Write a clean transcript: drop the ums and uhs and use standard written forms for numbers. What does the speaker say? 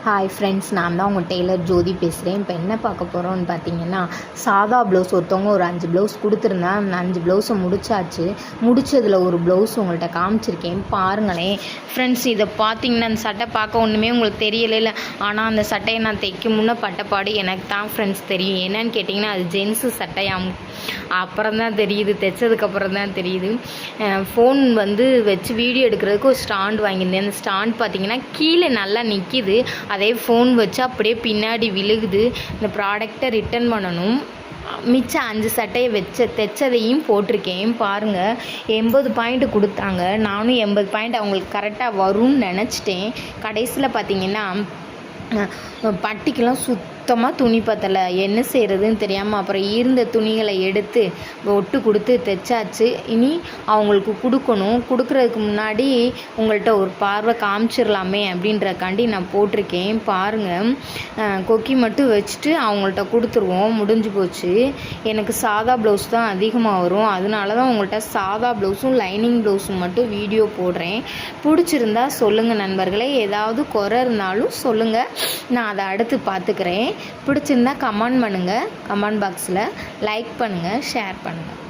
Hi friends, நான் தான் உங்கள் டெய்லர் ஜோதி பேசுகிறேன். இப்போ என்ன பார்க்க போகிறோன்னு பார்த்தீங்கன்னா, சாதா ப்ளவுஸ் ஒருத்தவங்க ஒரு 5 ப்ளவுஸ் கொடுத்துருந்தேன். அந்த 5 ப்ளவுஸை முடிச்சாச்சு. முடிச்சதில் ஒரு ப்ளவுஸ் உங்கள்கிட்ட காமிச்சிருக்கேன், பாருங்களேன் ஃப்ரெண்ட்ஸ். இதை பார்த்தீங்கன்னா அந்த சட்டை பார்க்க ஒன்றுமே உங்களுக்கு தெரியல, ஆனால் அந்த சட்டையை நான் தைக்க முன்னே பட்டப்பாடு எனக்கு தான் ஃப்ரெண்ட்ஸ் தெரியும். என்னன்னு கேட்டிங்கன்னா, அது ஜென்ஸு சட்டையாம். அப்புறம் தான் தெரியுது, தைச்சதுக்கப்புறம் தான் தெரியுது. ஃபோன் வச்சு வீடியோ எடுக்கிறதுக்கு ஒரு ஸ்டாண்ட் வாங்கியிருந்தேன். அந்த ஸ்டாண்ட் பார்த்தீங்கன்னா கீழே நல்லா நிற்கிது, அதே ஃபோன் வச்சு அப்படியே பின்னாடி விழுகுது. இந்த ப்ராடக்டை ரிட்டன் பண்ணணும். மிச்சம் 5 சட்டையை தைச்சதையும் போட்டிருக்கேன் பாருங்கள். 80 பாயிண்ட் கொடுத்தாங்க. நானும் 80 பாயிண்ட் அவங்களுக்கு கரெக்டாக வரும்னு நினச்சிட்டேன். கடைசியில் பார்த்தீங்கன்னா பட்டிக்கெலாம் சுத்தமாக துணி பத்தலை. என்ன செய்கிறதுன்னு தெரியாமல் அப்புறம் இருந்த துணிகளை எடுத்து ஒட்டு கொடுத்து தைச்சாச்சு. இனி அவங்களுக்கு கொடுக்குறதுக்கு முன்னாடி உங்கள்கிட்ட ஒரு பார்வை காமிச்சிடலாமே அப்படின்றக்காண்டி நான் போட்டிருக்கேன் பாருங்கள். கொக்கி மட்டும் வச்சுட்டு அவங்கள்ட்ட கொடுத்துருவோம், முடிஞ்சு போச்சு. எனக்கு சாதா ப்ளவுஸ் தான் அதிகமாக வரும், அதனால தான் உங்கள்கிட்ட சாதா ப்ளவுஸும் லைனிங் ப்ளவுஸும் மட்டும் வீடியோ போடுறேன். பிடிச்சிருந்தா சொல்லுங்கள் நண்பர்களே, ஏதாவது குறை இருந்தாலும் சொல்லுங்கள், நான் அதை அடுத்து பார்த்துக்கிறேன். பிடிச்சிருந்தா கமெண்ட் பண்ணுங்கள், கமெண்ட் பாக்ஸில் லைக் பண்ணுங்கள், ஷேர் பண்ணுங்கள்.